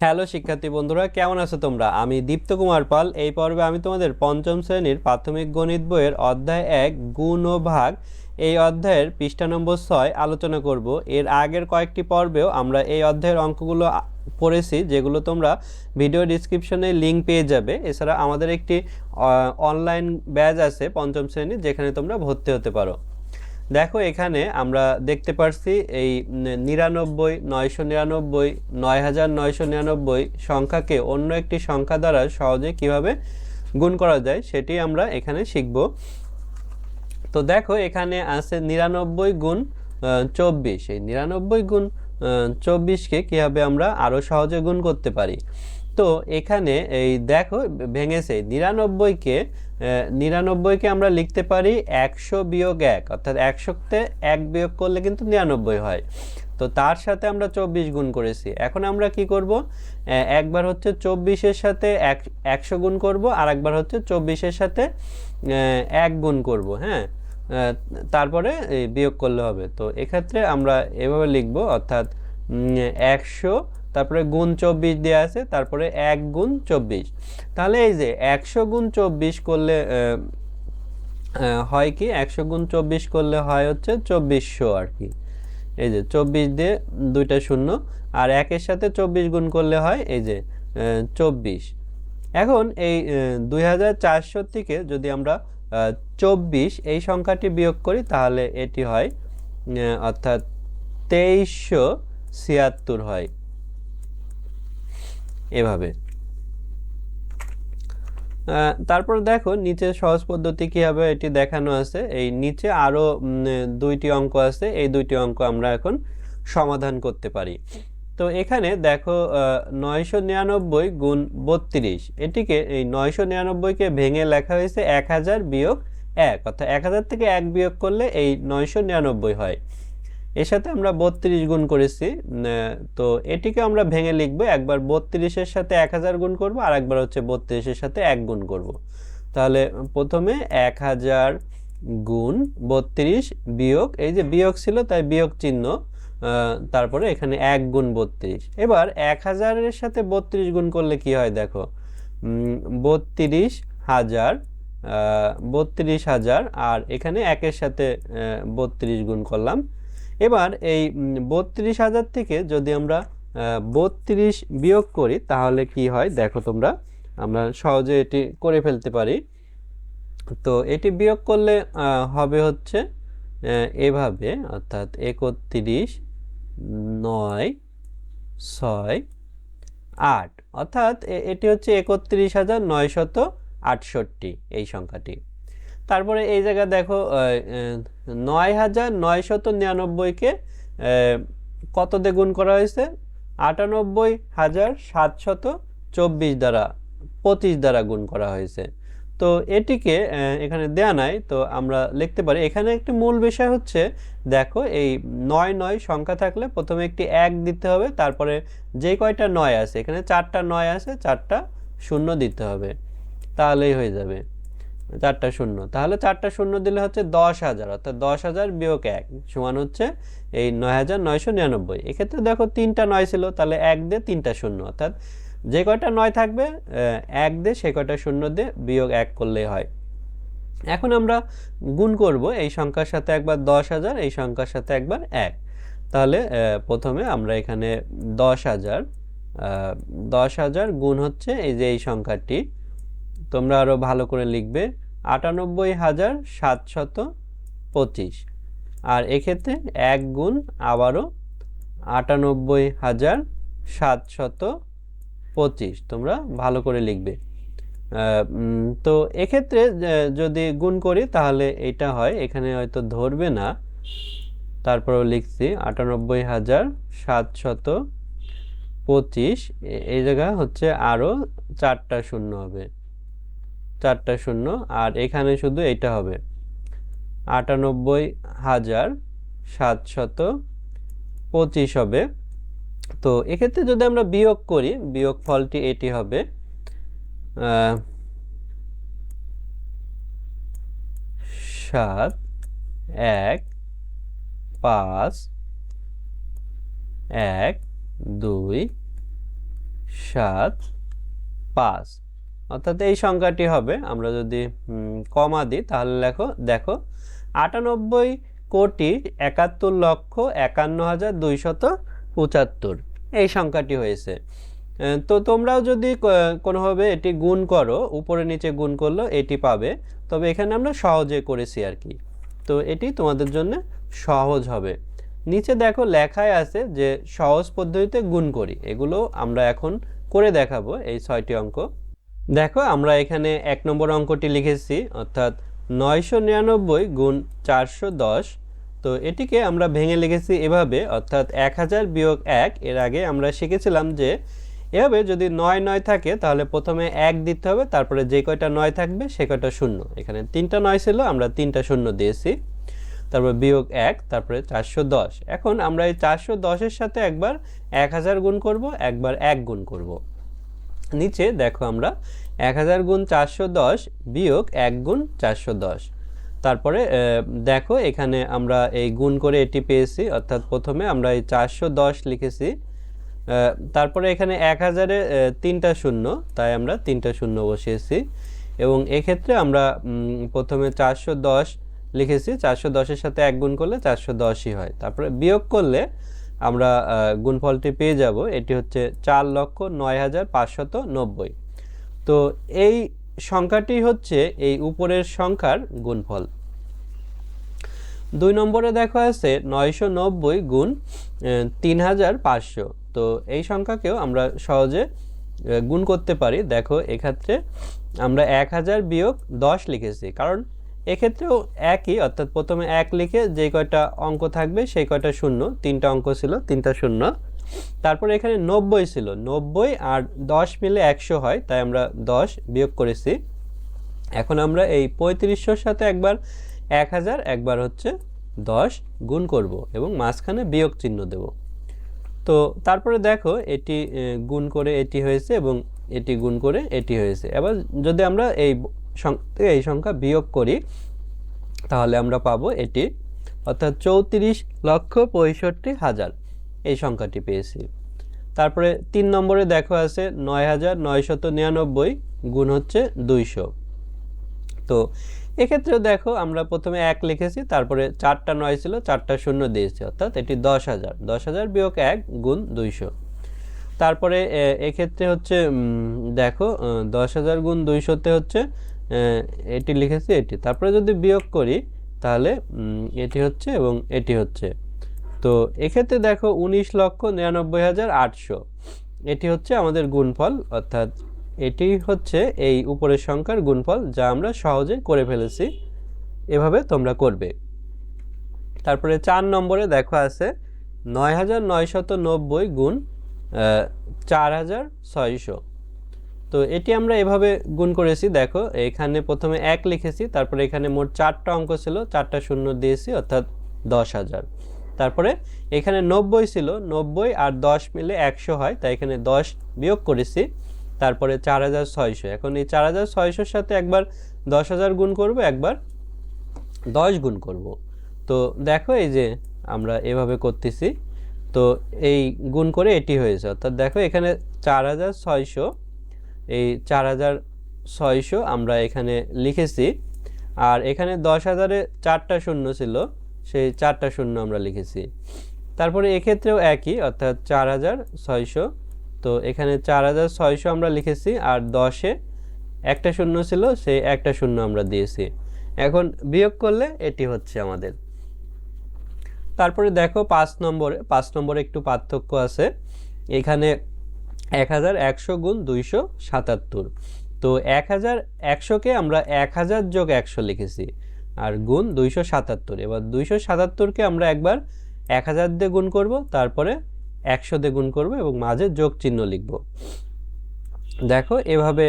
Hello শিক্ষার্থী বন্ধুরা, কেমন আছো তোমরা? আমি দীপ্ত কুমার পাল। এই পর্বে আমি তোমাদের পঞ্চম শ্রেণীর প্রাথমিক গণিত বইয়ের অধ্যায় 1 গুণ ও ভাগ এই অধ্যায়ের পৃষ্ঠা নম্বর 6 আলোচনা করব। এর আগের কয়েকটি পর্বেও আমরা এই অধ্যায়ের অঙ্কগুলো পড়েছি, যেগুলো তোমরা ভিডিও ডিসক্রিপশনে লিঙ্ক পেয়ে যাবে। এছাড়া আমাদের একটি অনলাইন ব্যাচ আছে পঞ্চম শ্রেণীর, যেখানে তোমরা ভর্তি হতে পারো। দেখো, এখানে আমরা দেখতে পারছি এই 99, 999, 9999 সংখ্যাকে অন্য একটি সংখ্যা দ্বারা সহজে কিভাবে গুণ করা যায় সেটি আমরা এখানে শিখব। তো দেখো, এখানে আছে 99 গুণ 24। এই 99 গুণ 24কে কীভাবে আমরা আরও সহজে গুণ করতে পারি। তো এখানে এই দেখো ভেঙেছে 99কে আমরা লিখতে পারি 100 বিয়োগ 1, অর্থাৎ 100তে 1 বিয়োগ করলে কিন্তু 99 হয়। তো তার সাথে আমরা 24 গুণ করেছি। এখন আমরা কি করব, একবার হচ্ছে 24-এর সাথে 100 গুণ করব, আর একবার হচ্ছে 24-এর সাথে 1 গুণ করব। হ্যাঁ, তারপরে বিয়োগ করলে হবে। তো এক্ষেত্রে আমরা এভাবে লিখব, অর্থাৎ 100 তারপরে গুণ 24 দেওয়া আছে, তারপরে 1 গুণ 24। তাহলে এই যে 100 গুণ 24 করলে হয় কি, 100 গুণ 24 করলে হয় হচ্ছে 2400 আর কি। এই যে 24 দিয়ে দুইটা শূন্য, আর 1-এর সাথে 24 গুণ করলে হয় এই যে 24। এখন এই 2400 থেকে যদি আমরা 24 এই সংখ্যাটি বিয়োগ করি, তাহলে এটি হয় অর্থাৎ 2376 হয়। এভাবে তারপর দেখো নিচে সহজ পদ্ধতি কীভাবে এটি দেখানো আছে। এই নিচে আরও দুইটি অঙ্ক আছে, এই দুইটি অঙ্ক আমরা এখন সমাধান করতে পারি। তো এখানে দেখো 999 গুণ 32, এটিকে এই 999কে ভেঙে লেখা হয়েছে 1000 বিয়োগ 1, অর্থাৎ 1000 থেকে 1 বিয়োগ করলে এই 999 হয়। এর সাথে আমরা 32 গুণ করেছি। তো এটিকে আমরা ভেঙে লিখবো, একবার 32-এর সাথে 1000 গুণ করব, আর একবার হচ্ছে 32-এর সাথে 1 গুণ করব। তাহলে প্রথমে 1000 গুণ 32 বিয়োগ, এই যে বিয়োগ ছিল তাই বিয়োগ চিহ্ন, তারপরে এখানে 1 গুণ 32। এবার 1000-এর সাথে 32 গুণ করলে কি হয় দেখো, 32,000, 32,000, আর এখানে 1-এর সাথে 32 গুণ করলাম। এবার এই 32,000 থেকে যদি আমরা 32 বিয়োগ করি, তাহলে কি হয় দেখো তোমরা, আমরা সহজে এটি করে ফেলতে পারি। তো এটি বিয়োগ করলে হবে হচ্ছে এভাবে, অর্থাৎ 31, 9, 6, 8, অর্থাৎ এটি হচ্ছে 31,968 এই সংখ্যাটি। তারপরে এই জায়গায় দেখো 9,999কে কত দিয়ে গুণ করা হয়েছে, 98,724 দ্বারা 25 দ্বারা গুণ করা হয়েছে। তো এটিকে এখানে দেয়া নাই, তো আমরা লিখতে পারি। এখানে একটি মূল বিষয় হচ্ছে, দেখো এই 9 সংখ্যা থাকলে প্রথমে একটি 1 দিতে হবে, তারপরে যে কয়টা 9 আছে, এখানে 4টা 9 আছে, 4টা শূন্য দিতে হবে, তাহলেই হয়ে যাবে। 4টা শূন্য, তাহলে 4টা শূন্য দিলে হচ্ছে 10,000, অর্থাৎ 10,000 বিয়োগ 1 সমান হচ্ছে এই 9,999। এক্ষেত্রে দেখো 3টা 9 ছিল, তাহলে 1 দিয়ে 3টা শূন্য, অর্থাৎ যে কয়টা 9 থাকবে 1 দিয়ে সে কয়টা শূন্য দিয়ে বিয়োগ 1 করলেই হয়। এখন আমরা গুণ করব এই সংখ্যার সাথে একবার 10,000, এই সংখ্যার সাথে একবার 1। তাহলে প্রথমে আমরা এখানে 10,000 গুণ হচ্ছে এই যে এই সংখ্যাটি, তোমরা আরো ভালো করে লিখবে 98,725, আর এক্ষেত্রে 1 গুণ আবারও 98,725, তোমরা ভালো করে লিখবে। তো এক্ষেত্রে যদি গুণ করি তাহলে এটা হয়, এখানে হয়তো ধরবে না, তারপরেও লিখছি 98,725, এই জায়গা হচ্ছে আরো 4টা শূন্য হবে, 4টা শূন্য, আর এখানে শুধু এটা হবে 98,725 হবে। তো এক্ষেত্রে যদি আমরা বিয়োগ করি, বিয়োগ ফলটি এটি হবে 7, 1, 5, 1, 2, 275 অর্থাৎ এই সংখ্যাটি হবে। আমরা যদি কমা দিই তাহলে দেখো 98,71,51,275 এই সংখ্যাটি হয়েছে। তো তোমরাও যদি কোনোভাবে এটি গুণ করো, উপরে নিচে গুণ করলো এটি পাবে, তবে এখানে আমরা সহজে করেছি আর কি। তো এটি তোমাদের জন্য সহজ হবে। নিচে দেখো লেখায় আছে যে সহজ পদ্ধতিতে গুণ করি, এগুলো আমরা এখন করে দেখাবো এই 6টি অঙ্ক। দেখো আমরা এখানে 1 নম্বর অঙ্কটি লিখেছি, অর্থাৎ 999 গুণ 410। তো এটিকে আমরা ভেঙে লিখেছি এভাবে, অর্থাৎ 1000 বিয়োগ 1। এর আগে আমরা শিখেছিলাম যে এভাবে যদি 9 9 থাকে তাহলে প্রথমে 1 দিতে হবে, তারপরে যে কয়টা 9 থাকবে সে কয়টা শূন্য। এখানে 3টা 9 ছিল, আমরা 3টা শূন্য দিয়েছি, তারপর বিয়োগ 1, তারপরে 410। এখন আমরা এই 410 এর সাথে একবার 1000 গুণ করব, একবার 1 গুণ করব। নিচে দেখো আমরা 1000 গুণ 410 বিয়োগ 1 গুণ 410। তারপরে দেখো এখানে আমরা এই গুণ করে এটি পেয়েছি, অর্থাৎ প্রথমে আমরা এই 410 লিখেছি, তারপরে এখানে 1000-এ 3টা শূন্য, তাই আমরা 3টা শূন্য বসিয়েছি। এবং এক্ষেত্রে আমরা প্রথমে 410 লিখেছি, 410-এর সাথে 1 গুণ করলে 410ই হয়। তারপরে বিয়োগ করলে আমরা গুণফলটি পেয়ে যাব, এটি হচ্ছে 4,09,590। তো এই সংখ্যাটি হচ্ছে এই উপরের সংখ্যার গুণফল। 2 নম্বরে দেখো আছে 990 গুণ 3500। তো এই সংখ্যাকেও আমরা সহজে গুণ করতে পারি। দেখো এক্ষেত্রে আমরা 1000 বিয়োগ 10 লিখেছি, কারণ এক্ষেত্রেও একই, অর্থাৎ প্রথমে 1 লিখে যে কয়টা অঙ্ক থাকবে সেই কয়টা শূন্য, 3টা অঙ্ক ছিল 3টা শূন্য। তারপরে এখানে 90 ছিল, 90 আর 10 মিলে 100 হয়, তাই আমরা 10 বিয়োগ করেছি। এখন আমরা এই 3500-র সাথে একবার 1000, একবার হচ্ছে 10 গুণ করব এবং মাঝখানে বিয়োগ চিহ্ন দেব। তো তারপরে দেখো এটি গুণ করে এটি হয়েছে এবং এটি গুণ করে এটি হয়েছে। এবার যদি আমরা এই সংখ্যা বিয়োগ করি তাহলে আমরা পাবো এটি, অর্থাৎ 34,65,000 এই সংখ্যাটি পেয়েছি। তারপরে 3 নম্বরে দেখো আছে 9,999 গুণ হচ্ছে 200। তো এক্ষেত্রেও দেখো আমরা প্রথমে 1 লিখেছি, তারপরে 4টা 9 ছিল, 4টা শূন্য দিয়েছি, অর্থাৎ এটি 10,000। 10,000 বিয়োগ 1 গুণ 200। তারপরে এক্ষেত্রে হচ্ছে দেখো 10,000 গুণ 200-তে হচ্ছে এটি লিখেছি এটি, তারপরে যদি বিয়োগ করি তাহলে এটি হচ্ছে এবং এটি হচ্ছে। তো এক্ষেত্রে দেখো 19,99,800 এটি হচ্ছে আমাদের গুণফল, অর্থাৎ এটি হচ্ছে এই উপরের সংখ্যার গুণফল, যা আমরা সহজে করে ফেলেছি। এভাবে তোমরা করবে। তারপরে 4 নম্বরে দেখো আছে 9,990 গুণ 4,600। তো এটি আমরা এভাবে গুণ করেছি। দেখো এখানে প্রথমে 1 লিখেছি, তারপরে এখানে মোট 4টা অঙ্ক ছিল, 4টা শূন্য দিয়েছি, অর্থাৎ 10,000। তারপরে এখানে 90 ছিল, 90 আর 10 মিলে 100 হয়, তাই এখানে 10 বিয়োগ করেছি, তারপরে 4,600। এখন এই 4,600-র সাথে একবার 10,000 গুণ করব, একবার 10 গুণ করব। তো দেখো এই যে আমরা এভাবে করতেছি, তো এই গুণ করে এটি হয়েছে, অর্থাৎ দেখো এখানে 4,600, এই 4,600 আমরা এখানে লিখেছি, আর এখানে 10,000-এ 4টা শূন্য ছিল, সেই 4টা শূন্য আমরা লিখেছি। তারপরে এক্ষেত্রেও একই, অর্থাৎ 4,600। তো এখানে 4,600 আমরা লিখেছি, আর 10-এ একটা শূন্য ছিল, সেই একটা শূন্য আমরা দিয়েছি। এখন বিয়োগ করলে এটি হচ্ছে আমাদের। তারপরে দেখো 5 নম্বরে একটু পার্থক্য আছে। এখানে 1,100 গুণ 277। তো 1,100-কে আমরা 1000 যোগ 100 লিখেছি, আর গুণ 277। এবার 277-কে আমরা একবার 1000 দিয়ে গুণ করব, তারপরে 100 দিয়ে গুণ করব এবং মাঝে যোগ চিহ্ন লিখব। দেখো এভাবে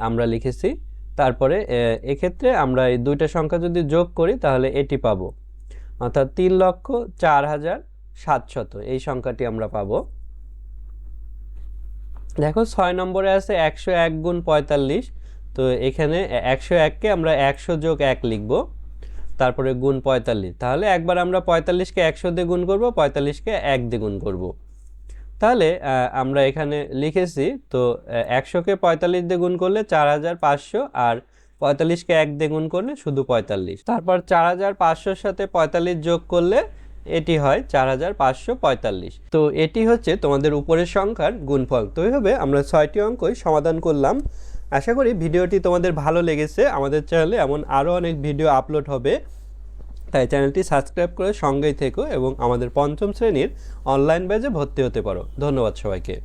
আমরা লিখেছি। তারপরে এক্ষেত্রে আমরা এই দুইটা সংখ্যা যদি যোগ করি তাহলে এটি পাবো, অর্থাৎ 3,04,700 এই সংখ্যাটি আমরা পাবো। দেখো 6 নম্বরে আছে 101 গুণ 45। তো এখানে 101-কে আমরা 100 যোগ 1 লিখব, তারপরে গুণ 45। তাহলে একবার আমরা 45-কে 100 দিয়ে গুণ করব, 45-কে 1 দিয়ে গুণ করব। তাহলে আমরা এখানে লিখেছি তো 100কে 45 দিয়ে গুণ করলে 4500, আর 45কে 1 দিয়ে গুণ করলে শুধু 45। তারপর 4500-র সাথে 45 যোগ করলে এটি হয় 4545। তো এটি হচ্ছে তোমাদের উপরের সংখ্যার গুণফল। তো এইভাবে আমরা 6টি অঙ্কই সমাধান করলাম। আশা করি ভিডিওটি তোমাদের ভালো লেগেছে। আমাদের চ্যানেলে এমন আরও অনেক ভিডিও আপলোড হবে, তাই চ্যানেলটি সাবস্ক্রাইব করে সঙ্গেই থেকো এবং আমাদের পঞ্চম শ্রেণীর অনলাইন ব্যাচে ভর্তি হতে পারো। ধন্যবাদ সবাইকে।